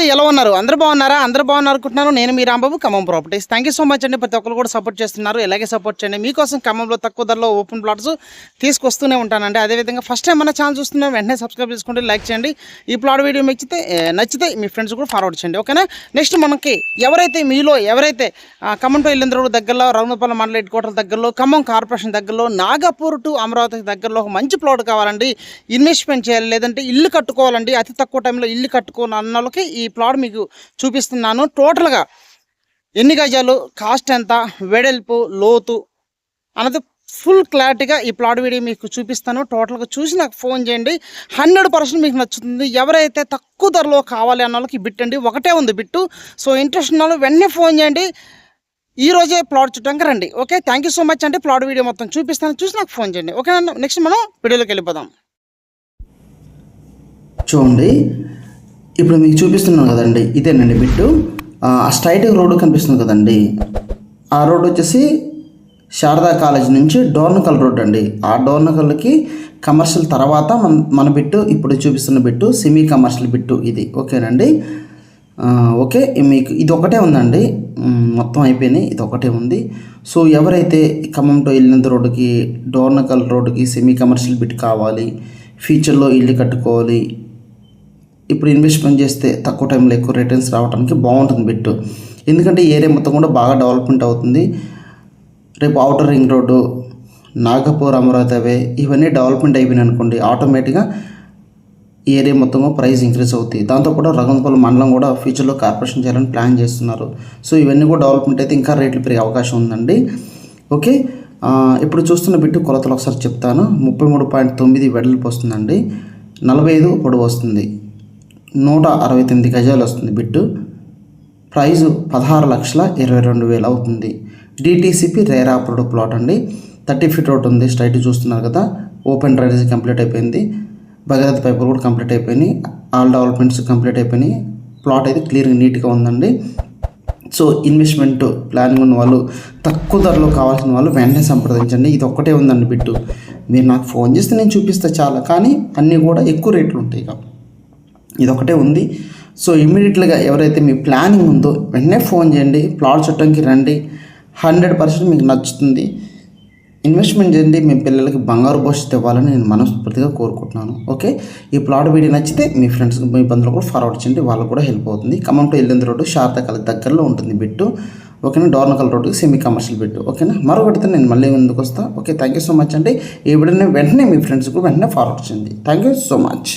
అండి, ఎలా ఉన్నారు? అందరూ బాగున్నారా? అందరూ బాగున్నారు అనుకుంటున్నాను. నేను మీ Rambabu, Khammam properties. Thank you so much అండి. ప్రతి ఒక్కరు కూడా సపోర్ట్ చేస్తున్నారు. ఇలాగే సపోర్ట్ చేయండి. మీకోసం ఖమ్మంలో తక్కువ ధరలో ఓపెన్ ప్లాట్స్ తీసుకొస్తూనే ఉంటానండి. అదేవిధంగా ఫస్ట్ టైం మన ఛానల్ చూస్తున్నా వెంటనే సబ్స్క్రైబ్ చేసుకోండి, లైక్ చేయండి. ఈ ప్లాట్ వీడియో నచ్చితే మీ ఫ్రెండ్స్ కూడా ఫార్వర్డ్ చేయండి, ఓకేనా? నెక్స్ట్ మనకి ఎవరైతే ఖమ్మం టు ఇల్లందు రోడ్ దగ్గరలో, రఘునపల్లి మండల హెడ్ క్వార్టర్ దగ్గరలో, ఖమ్మం కార్పొరేషన్ దగ్గరలో, నాగపూర్ టు అమరావతి దగ్గరలో ఒక మంచి ప్లాట్ కావాలండి, ఇన్వెస్ట్మెంట్ చేయాలి, లేదంటే ఇల్లు కట్టుకోవాలండి, అతి తక్కువ టైంలో ఇల్లు కట్టుకోవాలి అన్న వాళ్ళకి ఈ ప్లాట్ మీకు చూపిస్తున్నాను. టోటల్గా ఎన్ని గజాలు, కాస్ట్ ఎంత, వెడల్పు, లోతు అన్నది ఫుల్ క్లారిటీగా ఈ ప్లాట్ వీడియో మీకు చూపిస్తాను. టోటల్గా చూసి నాకు ఫోన్ చేయండి. 100% మీకు నచ్చుతుంది. ఎవరైతే తక్కువ ధరలో కావాలి అన్న వాళ్ళకి బిట్ అండి, ఒకటే ఉంది బిట్టు. సో ఇంట్రెస్ట్ ఉన్న వాళ్ళు వెంటనే ఫోన్ చేయండి. ఈరోజే ప్లాట్ చుట్టానికి రండి, okay? Thank you so much అంటే ప్లాట్ వీడియో మొత్తం చూపిస్తాను, చూసి నాకు ఫోన్ చేయండి, ఓకే? నెక్స్ట్ మనం వీడియోలోకి వెళ్ళిపోదాం. చూడండి, ఇప్పుడు మీకు చూపిస్తున్నాను కదండి, ఇదేనండి బిట్టు. స్ట్రైట్ రోడ్డు కనిపిస్తుంది కదండి, ఆ రోడ్డు వచ్చేసి శారదా కాలేజ్ నుంచి డోర్నకల్ రోడ్ అండి. ఆ డోర్నకల్కి కమర్షియల్ తర్వాత మన బిట్టు ఇప్పుడు చూపిస్తున్న బిట్టు సెమీ కమర్షియల్ బిట్టు ఇది, ఓకేనండి? ఓకే, మీకు ఇది ఒకటే ఉందండి, మొత్తం అయిపోయినాయి, ఇది ఒకటే ఉంది. సో ఎవరైతే ఖమ్మం టు ఇల్లందు రోడ్డుకి, డోర్నకల్ రోడ్డుకి సెమీ కమర్షియల్ బిట్ కావాలి, ఫ్యూచర్లో ఇల్లు కట్టుకోవాలి, ఇప్పుడు ఇన్వెస్ట్మెంట్ చేస్తే తక్కువ టైంలో ఎక్కువ రిటర్న్స్ రావడానికి బాగుంటుంది బిట్టు. ఎందుకంటే ఏరియా మొత్తం కూడా బాగా డెవలప్మెంట్ అవుతుంది. రేపు outer ring road, Nagpur, Amaravati అవే ఇవన్నీ డెవలప్మెంట్ అయిపోయినాయి అనుకోండి, ఆటోమేటిక్గా ఏరియా మొత్తం ప్రైస్ ఇంక్రీజ్ అవుతాయి. దాంతోపాటు రఘునపల్లి మండలం కూడా ఫ్యూచర్లో కార్పొరేషన్ చేయాలని ప్లాన్ చేస్తున్నారు. సో ఇవన్నీ కూడా డెవలప్మెంట్ అయితే ఇంకా రేట్లు పెరిగే అవకాశం ఉందండి, ఓకే? ఇప్పుడు చూస్తున్న బిట్టు కొలతలు ఒకసారి చెప్తాను. 33.9 వెడల్పు వస్తుందండి, 45 పొడవు వస్తుంది, 169 గజాలు వస్తుంది బిట్టు. ప్రైజు 16,22,000 అవుతుంది. డిటీసీపీ రేరా అప్రూవ్డ్ ప్లాట్ అండి. 30 ఫీట్ రోడ్ ఉంది, స్ట్రైట్ చూస్తున్నారు కదా. ఓపెన్ డ్రైనేజ్ కంప్లీట్ అయిపోయింది, భగీరథ పైపులు కూడా కంప్లీట్ అయిపోయినాయి, ఆల్ డెవలప్మెంట్స్ కంప్లీట్ అయిపోయినాయి. ప్లాట్ అయితే క్లియర్గా నీట్గా ఉందండి. సో ఇన్వెస్ట్మెంట్ ప్లానింగ్ ఉన్న వాళ్ళు, తక్కువ ధరలో కావాల్సిన వాళ్ళు వెంటనే సంప్రదించండి. ఇది ఒక్కటే ఉందండి బిట్టు. మీరు నాకు ఫోన్ చేస్తే నేను చూపిస్తే చాలా, కానీ అన్నీ కూడా ఎక్కువ రేట్లు ఉంటాయి. ఇక ఇది ఒకటే ఉంది. సో ఇమ్మీడియట్గా ఎవరైతే మీ ప్లానింగ్ ఉందో వెంటనే ఫోన్ చేయండి, ప్లాట్ చుట్టానికి రండి. 100% మీకు నచ్చుతుంది. ఇన్వెస్ట్మెంట్ చేయండి, మీ పిల్లలకి బంగారు భవిష్యత్తు ఇవ్వాలని నేను మనస్ఫూర్తిగా కోరుకుంటున్నాను, ఓకే? ఈ ప్లాట్ వీడియో నచ్చితే మీ ఫ్రెండ్స్కి, మీ బంధువులు కూడా ఫార్వర్డ్ చేయండి, వాళ్ళకు కూడా హెల్ప్ అవుతుంది. Khammam to Illandu road Sharada college దగ్గరలో ఉంటుంది బిట్టు, ఓకేనా? డోర్నకల్ రోడ్డుకి సెమీ కమర్షియల్ బిట్టు, ఓకేనా? మరొకటితో నేను మళ్ళీ ముందుకు వస్తాను, okay? Thank you so much అండి. ఈ వీడియోని వెంటనే మీ ఫ్రెండ్స్కి వెంటనే ఫార్వర్డ్ చేయండి. Thank you so much.